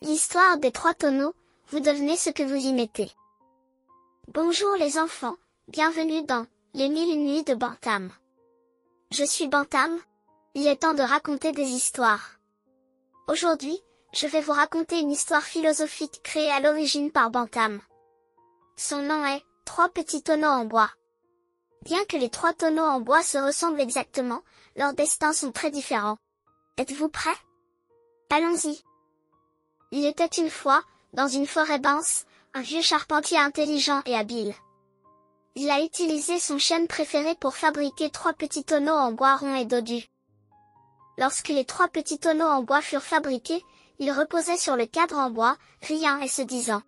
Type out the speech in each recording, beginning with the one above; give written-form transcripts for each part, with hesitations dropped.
L'histoire des trois tonneaux, vous devenez ce que vous y mettez. Bonjour les enfants, bienvenue dans Les 1000 nuits de Bantam. Je suis Bantam, il est temps de raconter des histoires. Aujourd'hui, je vais vous raconter une histoire philosophique créée à l'origine par Bantam. Son nom est « Trois petits tonneaux en bois ». Bien que les trois tonneaux en bois se ressemblent exactement, leurs destins sont très différents. Êtes-vous prêts? Allons-y. Il était une fois, dans une forêt dense, un vieux charpentier intelligent et habile. Il a utilisé son chêne préféré pour fabriquer trois petits tonneaux en bois rond et dodus. Lorsque les trois petits tonneaux en bois furent fabriqués, ils reposaient sur le cadre en bois, riant et se disant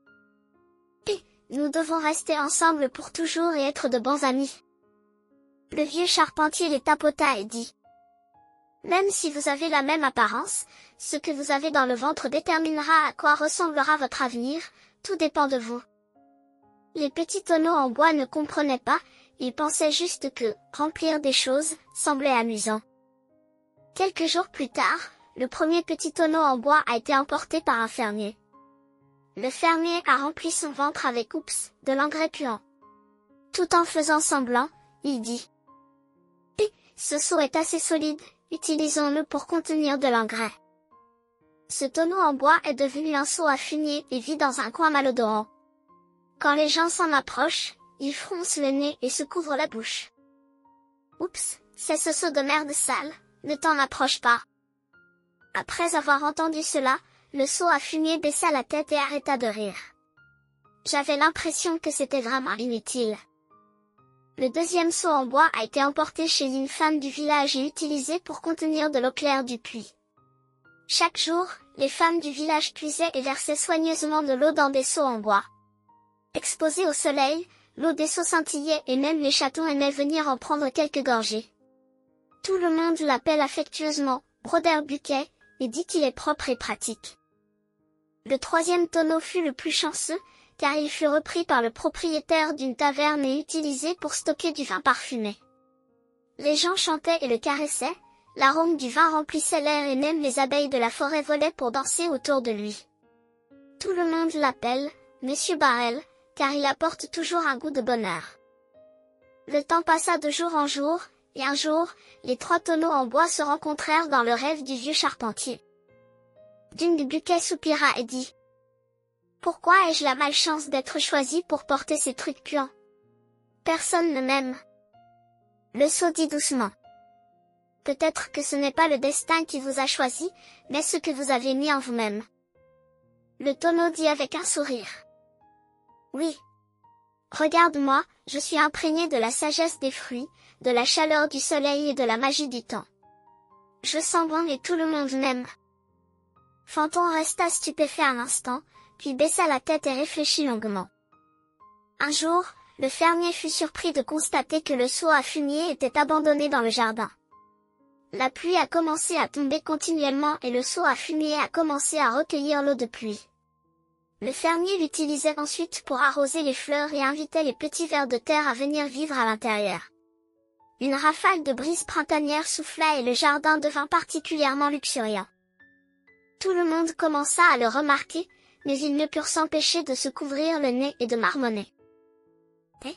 « Nous devons rester ensemble pour toujours et être de bons amis. » Le vieux charpentier les tapota et dit « Même si vous avez la même apparence, ce que vous avez dans le ventre déterminera à quoi ressemblera votre avenir, tout dépend de vous. » Les petits tonneaux en bois ne comprenaient pas, ils pensaient juste que remplir des choses semblait amusant. Quelques jours plus tard, le premier petit tonneau en bois a été emporté par un fermier. Le fermier a rempli son ventre avec de l'engrais puant. Tout en faisant semblant, il dit « Ce seau est assez solide, utilisons-le pour contenir de l'engrais. » Ce tonneau en bois est devenu un seau à fumier et vit dans un coin malodorant. Quand les gens s'en approchent, ils froncent le nez et se couvrent la bouche. « Oups, c'est ce seau de merde sale, ne t'en approche pas. » Après avoir entendu cela, le seau à fumier baissa la tête et arrêta de rire. J'avais l'impression que c'était vraiment inutile. Le deuxième seau en bois a été emporté chez une femme du village et utilisé pour contenir de l'eau claire du puits. Chaque jour, les femmes du village puisaient et versaient soigneusement de l'eau dans des seaux en bois. Exposée au soleil, l'eau des seaux scintillait et même les chatons aimaient venir en prendre quelques gorgées. Tout le monde l'appelle affectueusement « Broder Buquet » et dit qu'il est propre et pratique. Le troisième tonneau fut le plus chanceux, car il fut repris par le propriétaire d'une taverne et utilisé pour stocker du vin parfumé. Les gens chantaient et le caressaient, l'arôme du vin remplissait l'air et même les abeilles de la forêt volaient pour danser autour de lui. Tout le monde l'appelle Monsieur Barrel, car il apporte toujours un goût de bonheur. Le temps passa de jour en jour, et un jour, les trois tonneaux en bois se rencontrèrent dans le rêve du vieux charpentier. Dune Buquet soupira et dit « Pourquoi ai-je la malchance d'être choisi pour porter ces trucs puants? Personne ne m'aime. » Le sot dit doucement « Peut-être que ce n'est pas le destin qui vous a choisi, mais ce que vous avez mis en vous-même. » Le tonneau dit avec un sourire « Oui. Regarde-moi, je suis imprégné de la sagesse des fruits, de la chaleur du soleil et de la magie du temps. Je sens bon et tout le monde m'aime. » Fanton resta stupéfait un instant, puis baissa la tête et réfléchit longuement. Un jour, le fermier fut surpris de constater que le seau à fumier était abandonné dans le jardin. La pluie a commencé à tomber continuellement et le seau à fumier a commencé à recueillir l'eau de pluie. Le fermier l'utilisait ensuite pour arroser les fleurs et invitait les petits vers de terre à venir vivre à l'intérieur. Une rafale de brise printanière souffla et le jardin devint particulièrement luxuriant. Tout le monde commença à le remarquer, mais ils ne purent s'empêcher de se couvrir le nez et de marmonner. « Eh?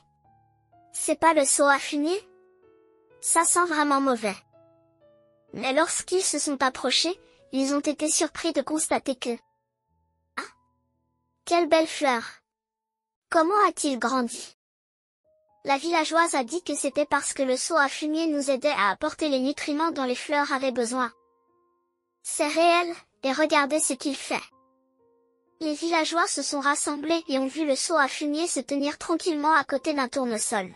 C'est pas le seau à fumier? Ça sent vraiment mauvais. » Mais lorsqu'ils se sont approchés, ils ont été surpris de constater que... Ah! Quelle belle fleur! Comment a-t-il grandi? La villageoise a dit que c'était parce que le seau à fumier nous aidait à apporter les nutriments dont les fleurs avaient besoin. C'est réel, et regardez ce qu'il fait. Les villageois se sont rassemblés et ont vu le seau à fumier se tenir tranquillement à côté d'un tournesol.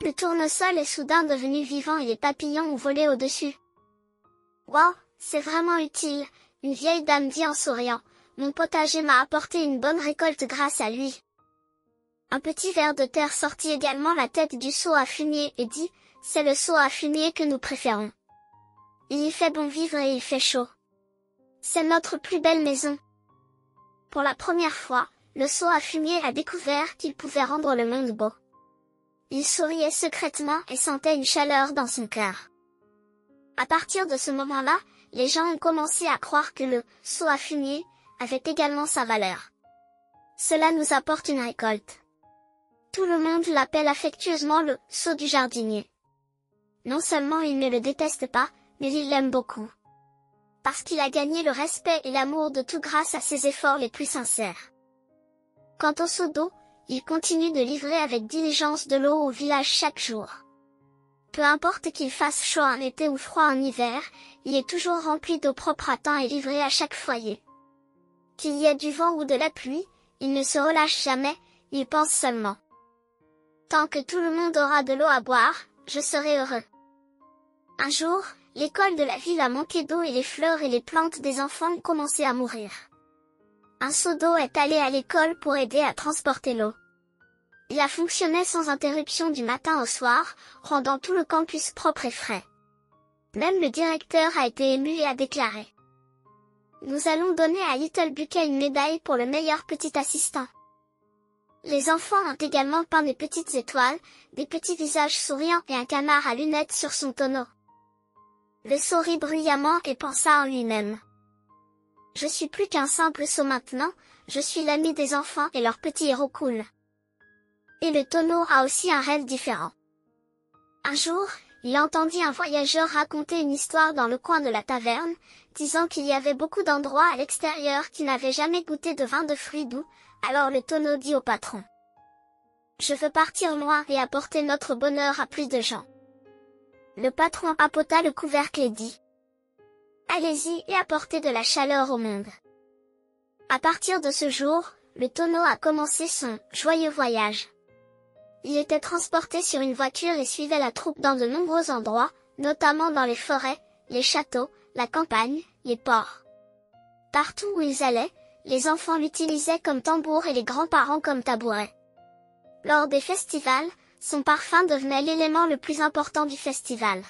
Le tournesol est soudain devenu vivant et les papillons ont volé au-dessus. « Wow, c'est vraiment utile », une vieille dame dit en souriant. « Mon potager m'a apporté une bonne récolte grâce à lui. » Un petit ver de terre sortit également la tête du seau à fumier et dit « C'est le seau à fumier que nous préférons. Il y fait bon vivre et il fait chaud. C'est notre plus belle maison. » Pour la première fois, le seau à fumier a découvert qu'il pouvait rendre le monde beau. Il souriait secrètement et sentait une chaleur dans son cœur. À partir de ce moment-là, les gens ont commencé à croire que le seau à fumier avait également sa valeur. Cela nous apporte une récolte. Tout le monde l'appelle affectueusement le seau du jardinier. Non seulement il ne le déteste pas, mais il l'aime beaucoup. Parce qu'il a gagné le respect et l'amour de tout grâce à ses efforts les plus sincères. Quant au seau d'eau, il continue de livrer avec diligence de l'eau au village chaque jour. Peu importe qu'il fasse chaud en été ou froid en hiver, il est toujours rempli d'eau propre à temps et livré à chaque foyer. Qu'il y ait du vent ou de la pluie, il ne se relâche jamais, il pense seulement. Tant que tout le monde aura de l'eau à boire, je serai heureux. Un jour, l'école de la ville a manqué d'eau et les fleurs et les plantes des enfants ont commencé à mourir. Un seau d'eau est allé à l'école pour aider à transporter l'eau. Il a fonctionné sans interruption du matin au soir, rendant tout le campus propre et frais. Même le directeur a été ému et a déclaré: Nous allons donner à Little Bucket une médaille pour le meilleur petit assistant. Les enfants ont également peint des petites étoiles, des petits visages souriants et un canard à lunettes sur son tonneau. Le seau rit bruyamment et pensa en lui-même: Je suis plus qu'un simple seau maintenant, je suis l'ami des enfants et leur petit héros cool. Et le tonneau a aussi un rêve différent. Un jour, il entendit un voyageur raconter une histoire dans le coin de la taverne, disant qu'il y avait beaucoup d'endroits à l'extérieur qui n'avaient jamais goûté de vin de fruits doux. Alors le tonneau dit au patron: Je veux partir loin et apporter notre bonheur à plus de gens. Le patron apota le couvercle et dit: Allez-y et apportez de la chaleur au monde. À partir de ce jour, le tonneau a commencé son joyeux voyage. Il était transporté sur une voiture et suivait la troupe dans de nombreux endroits, notamment dans les forêts, les châteaux, la campagne, les ports. Partout où ils allaient, les enfants l'utilisaient comme tambour et les grands-parents comme tabouret. Lors des festivals, son parfum devenait l'élément le plus important du festival.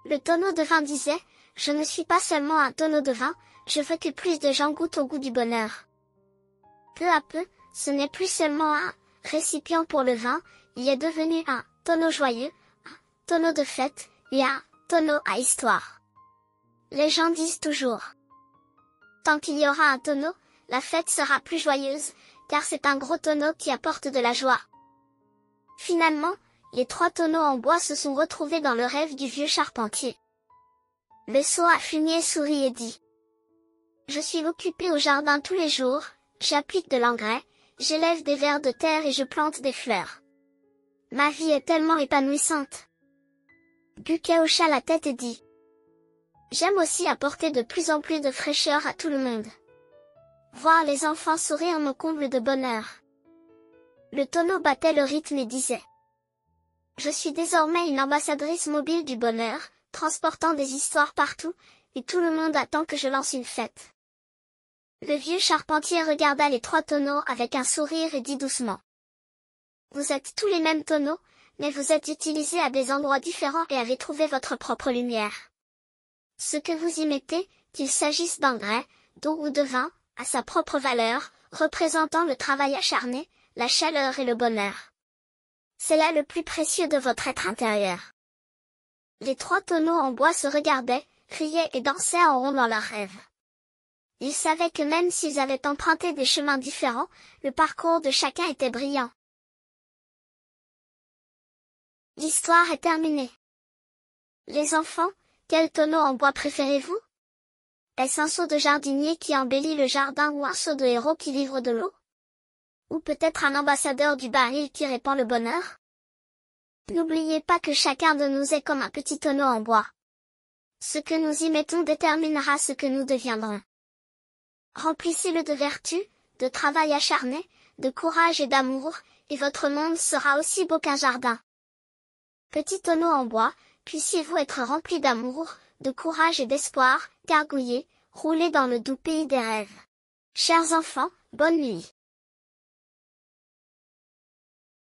Le tonneau de vin disait: Je ne suis pas seulement un tonneau de vin, je veux que plus de gens goûtent au goût du bonheur. Peu à peu, ce n'est plus seulement un récipient pour le vin, il est devenu un tonneau joyeux, un tonneau de fête et un tonneau à histoire. Les gens disent toujours: Tant qu'il y aura un tonneau, la fête sera plus joyeuse, car c'est un gros tonneau qui apporte de la joie. Finalement, les 3 tonneaux en bois se sont retrouvés dans le rêve du vieux charpentier. Le seau à fumier sourit et dit: Je suis occupé au jardin tous les jours, j'applique de l'engrais, j'élève des vers de terre et je plante des fleurs. Ma vie est tellement épanouissante. Bucket hocha la tête et dit: J'aime aussi apporter de plus en plus de fraîcheur à tout le monde. Voir les enfants sourire me comble de bonheur. Le tonneau battait le rythme et disait: Je suis désormais une ambassadrice mobile du bonheur, transportant des histoires partout, et tout le monde attend que je lance une fête. Le vieux charpentier regarda les 3 tonneaux avec un sourire et dit doucement: Vous êtes tous les mêmes tonneaux, mais vous êtes utilisés à des endroits différents et avez trouvé votre propre lumière. Ce que vous y mettez, qu'il s'agisse d'engrais, d'eau ou de vin, a sa propre valeur, représentant le travail acharné, la chaleur et le bonheur. C'est là le plus précieux de votre être intérieur. Les 3 tonneaux en bois se regardaient, riaient et dansaient en rond dans leurs rêves. Ils savaient que même s'ils avaient emprunté des chemins différents, le parcours de chacun était brillant. L'histoire est terminée. Les enfants, quel tonneau en bois préférez-vous? Est-ce un seau de jardinier qui embellit le jardin ou un seau de héros qui livre de l'eau? Ou peut-être un ambassadeur du baril qui répand le bonheur? N'oubliez pas que chacun de nous est comme un petit tonneau en bois. Ce que nous y mettons déterminera ce que nous deviendrons. Remplissez-le de vertu, de travail acharné, de courage et d'amour, et votre monde sera aussi beau qu'un jardin. Petit tonneau en bois, puissiez-vous être rempli d'amour, de courage et d'espoir, gargouiller, rouler dans le doux pays des rêves. Chers enfants, bonne nuit.